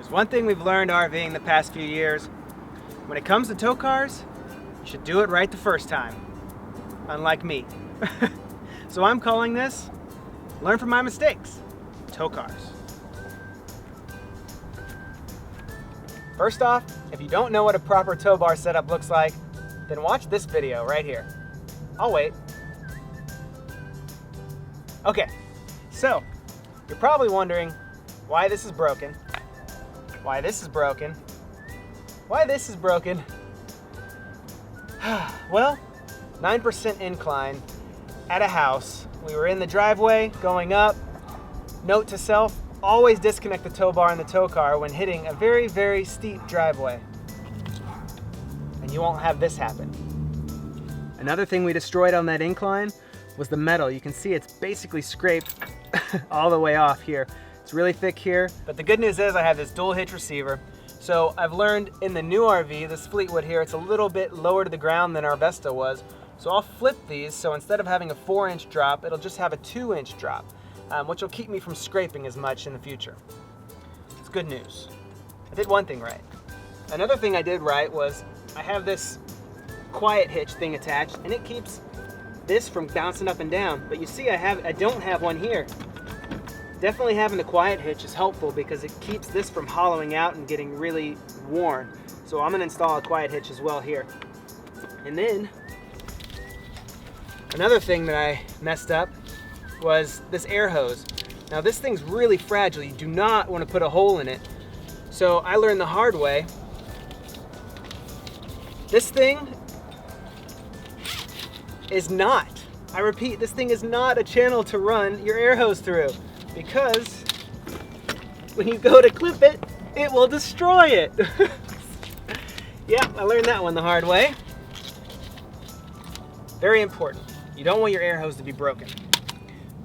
There's one thing we've learned RVing the past few years. When it comes to tow cars, you should do it right the first time. Unlike me. So I'm calling this, learn from my mistakes, tow cars. First off, if you don't know what a proper tow bar setup looks like, then watch this video right here. I'll wait. Okay, so you're probably wondering why this is broken, why this is broken, why this is broken. Well, 9% incline at a house. We were in the driveway going up. Note to self, always disconnect the tow bar in the tow car when hitting a very, very steep driveway. And you won't have this happen. Another thing we destroyed on that incline was the metal. You can see it's basically scraped all the way off here. It's really thick here, but the good news is I have this dual hitch receiver. So I've learned in the new RV, this Fleetwood here, it's a little bit lower to the ground than our Vesta was. So I'll flip these, so instead of having a 4-inch drop, it'll just have a 2-inch drop, which will keep me from scraping as much in the future. It's good news. I did one thing right. Another thing I did right was I have this quiet hitch thing attached, and it keeps this from bouncing up and down. But you see I don't have one here. Definitely having the quiet hitch is helpful because it keeps this from hollowing out and getting really worn. So I'm gonna install a quiet hitch as well here. And then, another thing that I messed up was this air hose. Now this thing's really fragile. You do not want to put a hole in it. So I learned the hard way. This thing is not, I repeat, this thing is not a channel to run your air hose through, because when you go to clip it, it will destroy it. Yeah, I learned that one the hard way. Very important. You don't want your air hose to be broken.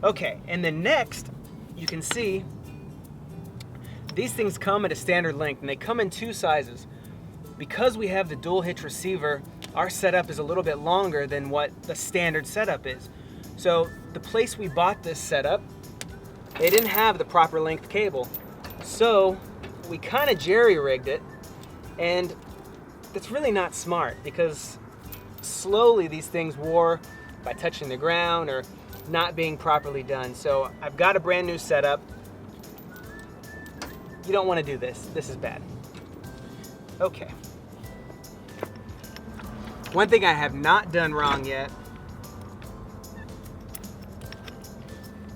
Okay, and then next, you can see these things come at a standard length, and they come in 2 sizes. Because we have the dual hitch receiver, our setup is a little bit longer than what the standard setup is. So the place we bought this setup, they didn't have the proper length cable. So we kind of jerry-rigged it, and that's really not smart because slowly these things wore by touching the ground or not being properly done. So I've got a brand new setup. You don't want to do this. This is bad. Okay. One thing I have not done wrong yet,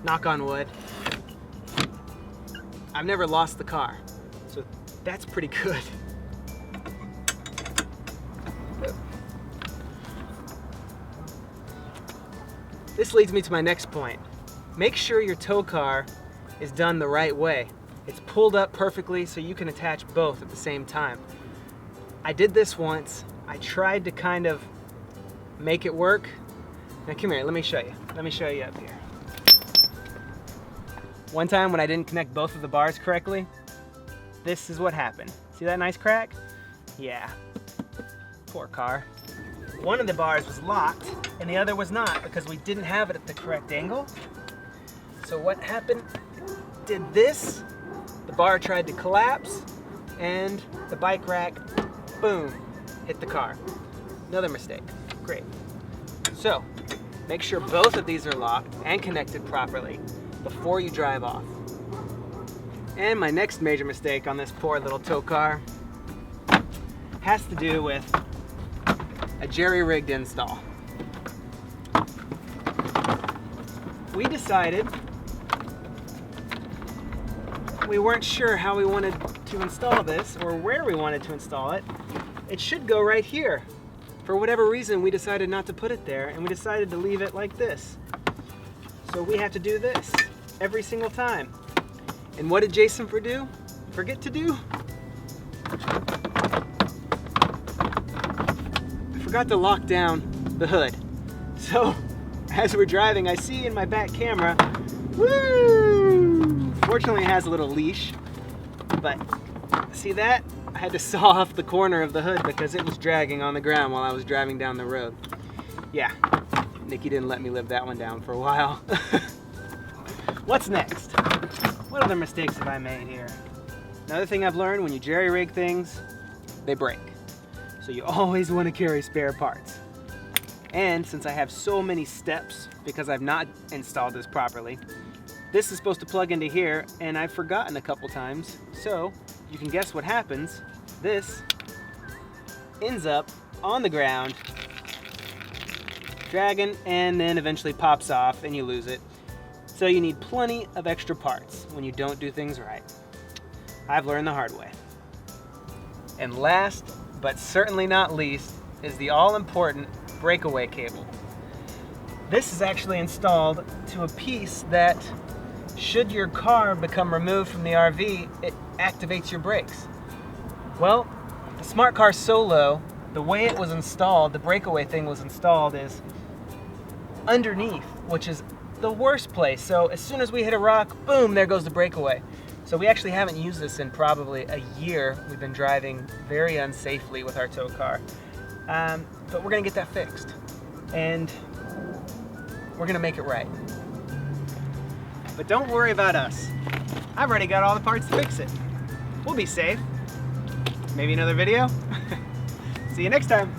knock on wood, I've never lost the car. So that's pretty good. This leads me to my next point. Make sure your tow car is done the right way. It's pulled up perfectly so you can attach both at the same time. I did this once. I tried to kind of make it work. Now come here, let me show you. Let me show you up here. One time when I didn't connect both of the bars correctly, this is what happened. See that nice crack? Yeah. Poor car. One of the bars was locked and the other was not because we didn't have it at the correct angle. So what happened? Did this, the bar tried to collapse and the bike rack, boom, hit the car. Another mistake. Great. So make sure both of these are locked and connected properly before you drive off. And my next major mistake on this poor little tow car has to do with a jerry-rigged install. We decided we weren't sure how we wanted to install this or where we wanted to install it. It should go right here. For whatever reason, we decided not to put it there, and we decided to leave it like this. So we have to do this every single time. And what did Jason forget to do? I forgot to lock down the hood. So as we're driving, I see in my back camera, woo! Fortunately it has a little leash, but see that? I had to saw off the corner of the hood because it was dragging on the ground while I was driving down the road. Yeah, Nikki didn't let me live that one down for a while. What's next? What other mistakes have I made here? Another thing I've learned, when you jerry rig things, they break. So you always want to carry spare parts. And since I have so many steps because I've not installed this properly, this is supposed to plug into here and I've forgotten a couple times. So you can guess what happens. This ends up on the ground, dragging, and then eventually pops off and you lose it. So you need plenty of extra parts when you don't do things right. I've learned the hard way. And last, but certainly not least, is the all-important breakaway cable. This is actually installed to a piece that, should your car become removed from the RV, it activates your brakes. Well, the Smart Car Solo, the way it was installed, the breakaway thing was installed, is underneath, which is the worst place. So as soon as we hit a rock, boom, there goes the breakaway. So we actually haven't used this in probably a year. We've been driving very unsafely with our tow car. But we're gonna get that fixed. And we're gonna make it right. But don't worry about us. I've already got all the parts to fix it. We'll be safe. Maybe another video. See you next time.